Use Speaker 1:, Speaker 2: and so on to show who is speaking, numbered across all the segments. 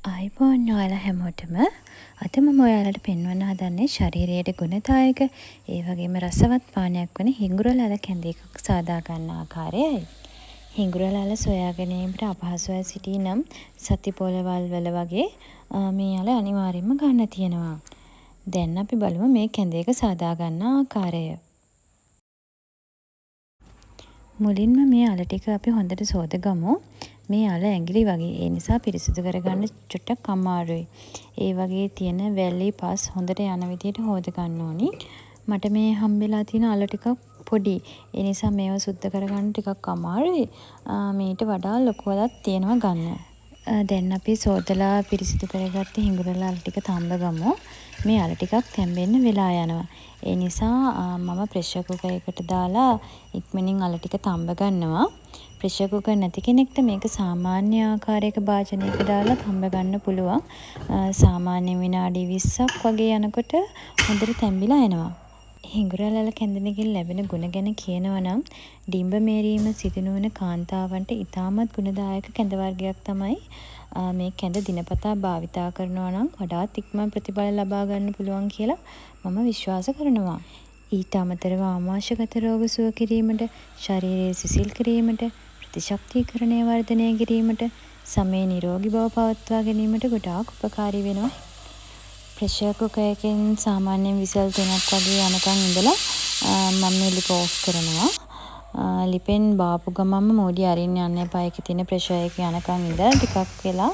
Speaker 1: අයිබෝන් ඔයාලා හැමෝටම අද මම ඔයාලට පෙන්වන්න හදන්නේ ශරීරයට ගුණදායක ඒ වගේම රසවත් පානයක් වන හිඟුරු ලල කැඳ එකක් සාදා ගන්න ආකාරයයි. හිඟුරු ලල සොයා ගැනීමට අපහසුව සිටී නම් සති පොළවල් වල වගේ මේ යල අනිවාර්යයෙන්ම ගන්න තියෙනවා. දැන් අපි බලමු මේ කැඳ එක සාදා ගන්න ආකාරය. මුලින්ම මේ අල ටික අපි හොඳට සෝදගමු. මේ අල ඇඟිලි වගේ ඒ නිසා පිරිසිදු කරගන්න චුට්ටක් අමාරුයි. ඒ වගේ තියෙන වැලි පස් හොඳට යන විදිහට හොද ගන්න ඕනි. මට මේ හම්බෙලා තියෙන අල ටිකක් පොඩි. ඒ නිසා මේවා සුද්ධ කරගන්න ටිකක් අමාරුයි. මීට වඩා ලොකු අලක් තියෙනවා ගන්න. දැන් අපි සෝදලා පිරිසිදු කරගත්ත හිඟුරු අල ටික තම්බ ගමු. මේ අල ටිකක් තැම්බෙන්න වෙලා යනවා. ඒ නිසා මම ප්‍රෙෂර් කුකර් එකට දාලා ඉක්මනින් අල ටික තම්බ ගන්නවා. ප්‍රෙෂර් කුකර් නැති කෙනෙක්ට මේක සාමාන්‍ය ආකාරයක භාජනයක දාලා තම්බ ගන්න පුළුවන්. සාමාන්‍ය විනාඩි 20ක් වගේ යනකොට හොඳට තැම්බිලා එනවා. හිඟුරු ලල කැඳෙනකින් ලැබෙන ගුණ ගැන කියනවා නම් ඩිම්බ මේරීම සිදු නොවන කාන්තාවන්ට ඉතාමත් ගුණදායක කැඳ වර්ගයක් තමයි මේ කැඳ දිනපතා භාවිතා කරනවා නම් වඩාත් ඉක්මන් ප්‍රතිඵල ලබා ගන්න පුළුවන් කියලා මම විශ්වාස කරනවා. ඊට අමතරව ආමාශයගත රෝග සුව කිරීමට, ශරීරය සිසිල් කිරීමට, ප්‍රතිශක්තිකරණය වර්ධනය කිරීමට, සමේ නිරෝගී බව පවත්වා ගැනීමට ගොඩාක් උපකාරී වෙනවා. ප්‍රෙෂර් කුකර් එකෙන් සාමාන්‍යයෙන් විසල් 3ක් වගේ යනකම් ඉඳලා මම මේ ලිප ඕෆ් කරනවා. ලිපෙන් බාපු ගමන්ම මෝඩිය අරින්න යන්න එපා. ඒකේ තියෙන ප්‍රෙෂර් එක යනකම් ඉඳලා ටිකක් වෙලා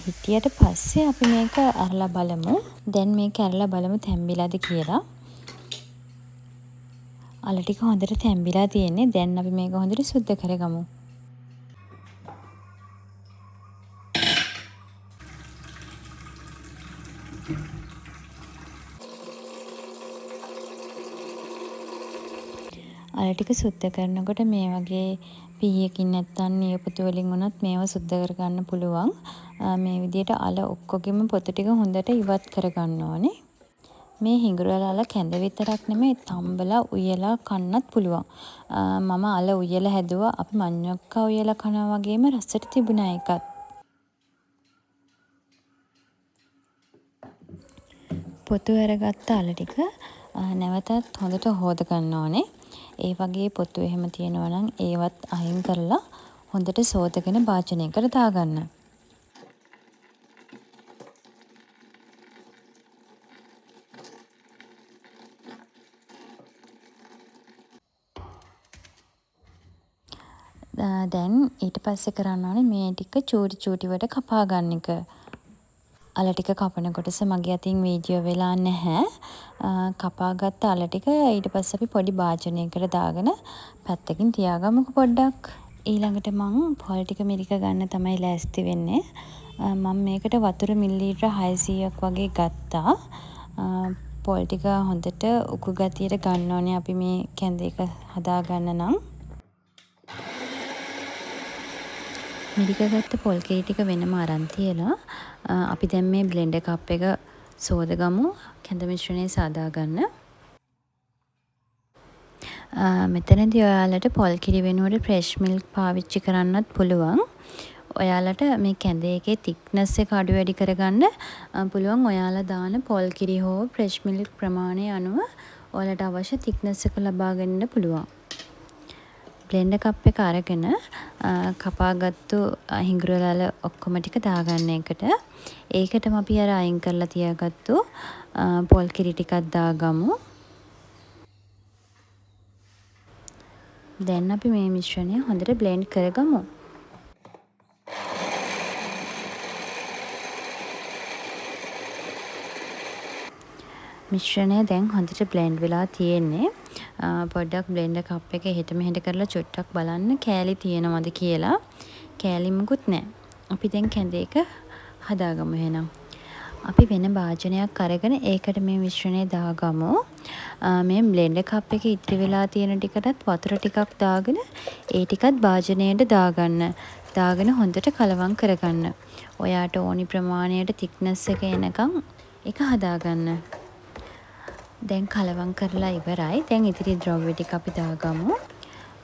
Speaker 1: හිටියට පස්සේ අපි මේක අරලා බලමු. දැන් මේක අරලා බලමු තැම්බිලාද කියලා. අල ටික හොඳට තැම්බිලා තියෙන්නේ. දැන් අපි මේක හොඳට සුද්ධ කරගමු. අල ටික සුද්ධ කරනකොට මේ වගේ පීයකින් නැත්තම් නියපොතු වලින් වුණත් මේවා සුද්ධ කරගන්න පුළුවන්. මේ විදිහට අල ඔක්කොගෙම පොතු ටික හොඳට ඉවත් කරගන්න ඕනේ. මේ හිඟුරු ලල කැඳ විතරක් නෙමෙයි තම්බලා උයලා කන්නත් පුළුවන්. මම අල උයලා හැදුවා. අපි මඤ්ඤොක්කා උයලා කනවා වගේම රසට තිබුණා ඒකත්. පොතු අරගත්ත අල ටික නැවතත් හොඳට හොද ගන්න ඕනේ. ඒ වගේ පොතු එහෙම තියෙනවා නම් ඒවත් අයින් කරලා හොඳට සෝදගෙන භාජනයකට දාගන්න. දැන් ඊට පස්සේ කරන්න ඕනේ මේ ටික චූටි චූටි වට කපා ගන්න එක. අල ටික කපන කොටස මගේ අතින් වීඩියෝ වෙලා නැහැ. කපාගත්ත අල ටික ඊට පස්සේ අපි පොඩි භාජනයකට දාගෙන පැත්තකින් තියාගමුකෝ පොඩ්ඩක්. ඊළඟට මම පොල් ටික මිරික ගන්න තමයි ලෑස්ති වෙන්නේ. මම මේකට වතුර මිලිලීටර 600ක් වගේ ගත්තා. පොල් ටික හොඳට උකු ගතියට ගන්න ඕනේ අපි මේ කැඳ එක හදා ගන්න නම්. මිරික ගත්ත පොල් කිරි ටික වෙනම අරන් තියලා අපි දැන් මේ බ්ලෙන්ඩර් කප් එක සෝදගමු කැඳ මිශ්‍රණය සාදා ගන්න. මෙතනදී ඔයාලට පොල් කිරි වෙනුවට ෆ්‍රෙෂ් මිල්ක් පාවිච්චි කරන්නත් පුළුවන්. ඔයාලට මේ කැඳ එකේ thickness එක අඩු වැඩි කරගන්න පුළුවන්. ඔයාලා දාන පොල් කිරි හෝ ෆ්‍රෙෂ් මිල්ක් ප්‍රමාණය අනුව ඔයාලට අවශ්‍ය thickness එක ලබා ගන්න පුළුවන්. බ්ලෙන්ඩර් කප් එක අරගෙන කපාගත්තු හිඟුරු ලල ඔක්කොම ටික දාගන්න එකට. ඒකටම අපි අර අයින් කරලා තියාගත්තු පොල් කිරි ටිකක් දාගමු. දැන් අපි මේ මිශ්‍රණය හොඳට බ්ලෙන්ඩ් කරගමු. මිශ්‍රණය දැන් හොඳට බ්ලෙන්ඩ් වෙලා තියෙන්නේ. පොඩ්ඩක් බ්ලෙන්ඩර් කප් එක එහෙට මෙහෙට කරලා චුට්ටක් බලන්න කෑලි තියෙනවද කියලා. කෑලි මුකුත් නැහැ. අපි දැන් කැඳ එක හදාගමු එහෙනම්. අපි වෙන භාජනයක් අරගෙන ඒකට මේ මිශ්‍රණය දාගමු. මේ බ්ලෙන්ඩර් කප් එකේ ඉතිරි වෙලා තියෙන ටිකටත් වතුර ටිකක් දාගෙන ඒ ටිකත් භාජනයට දාගන්න. දාගෙන හොඳට කලවම් කරගන්න. ඔයාට ඕනි ප්‍රමාණයට thickness එක එනකම් ඒක හදාගන්න. දැන් කලවම් කරලා ඉවරයි. දැන් ඉතිරි ද්‍රව්‍ය ටික අපි දාගමු.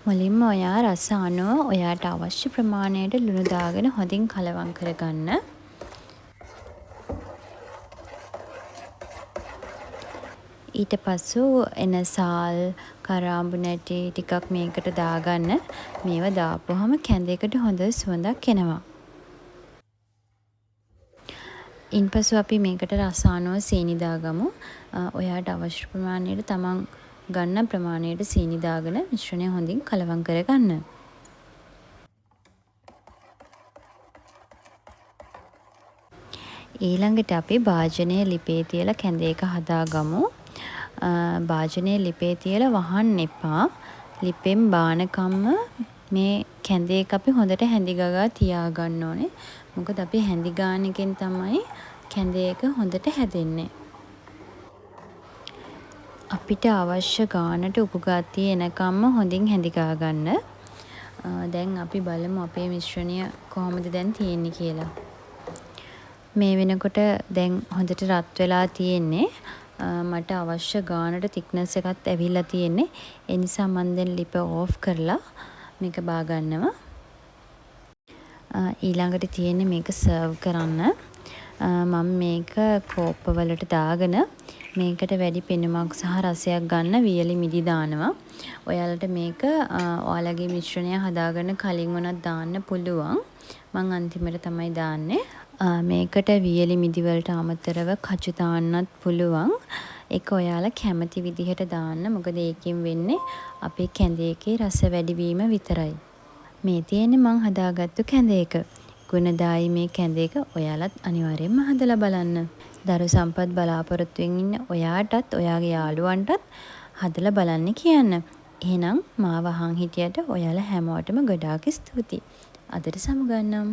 Speaker 1: මුලින්ම ඔයා රස අනුව ඔයාට අවශ්‍ය ප්‍රමාණයට ලුණු දාගෙන හොඳින් කලවම් කරගන්න. ඊට පස්සු එන සාල් කරාඹු නැටි ටිකක් මේකට දාගන්න. මේවා දාපුවහම කැඳයකට හොඳ සුවඳක් එනවා. ඉන්පසු අපි මේකට රස අනුව සීනි දාගමු. ඔයාට අවශ්‍ය ප්‍රමාණයට තමන් ගන්න ප්‍රමාණයට සීනි දාගෙන මිශ්‍රණය හොඳින් කලවම් කරගන්න. ඊළඟට අපි භාජනයේ ලිපේ තියලා කැඳයක හදාගමු. භාජනයේ ලිපේ තියලා වහන්න එපා. ලිපෙන් බානකම්ම මේ කැඳයක අපි හොඳට හැඳි ගගා තියාගන්න ඕනේ. මොකද අපි හැඳි ගාන එකෙන් තමයි කැඳයක හොඳට හැදෙන්නේ. අපිට අවශ්‍ය ගානට උපු ගතිය එනකම්ම හොඳින් හැඳි ගා ගන්න. දැන් අපි බලමු අපේ මිශ්‍රණය කොහොමද දැන් තියෙන්නේ කියලා. මේ වෙනකොට දැන් හොඳට රත් වෙලා තියෙන්නේ. මට අවශ්‍ය ගානට thickness එකත් ඇවිල්ලා තියෙන්නේ. ඒ නිසා මම දැන් ලිප ඕෆ් කරලා මේක බා ගන්නවා. ඊළඟට තියෙන්නේ මේක සර්ව් කරන්න. මම මේක කෝප්ප වලට දාගෙන මේකට වැඩි පෙනුමක් සහ රසයක් ගන්න වියලි මිදි දානවා. ඔයාලට මේක ඔයාලගේ මිශ්‍රණය හදාගන්න කලින් වුණත් දාන්න පුළුවන්. මම අන්තිමට තමයි දාන්නේ. මේකට වියලි මිදි වලට අමතරව කජු දාන්නත් පුළුවන්. ඒක ඔයාලා කැමති විදිහට දාන්න. මොකද ඒකෙන් වෙන්නේ අපේ කැඳයකේ රස වැඩිවීම විතරයි. මේ තියෙන්නේ මං හදාගත්තු කැඳයක. ගුණදායි මේ කැඳයක ඔයාලත් අනිවාර්යෙන්ම හදලා බලන්න. දරු සම්පත් බලාපොරොත්තුවෙන් ඉන්න ඔයාටත් ඔයාගේ යාළුවන්ටත් හදලා බලන්න කියන්න. එහෙනම් මාව අහන් හිටියට ඔයාලා හැමෝටම ගොඩාක් ස්තුතියි. අදට සමුගන්නම්.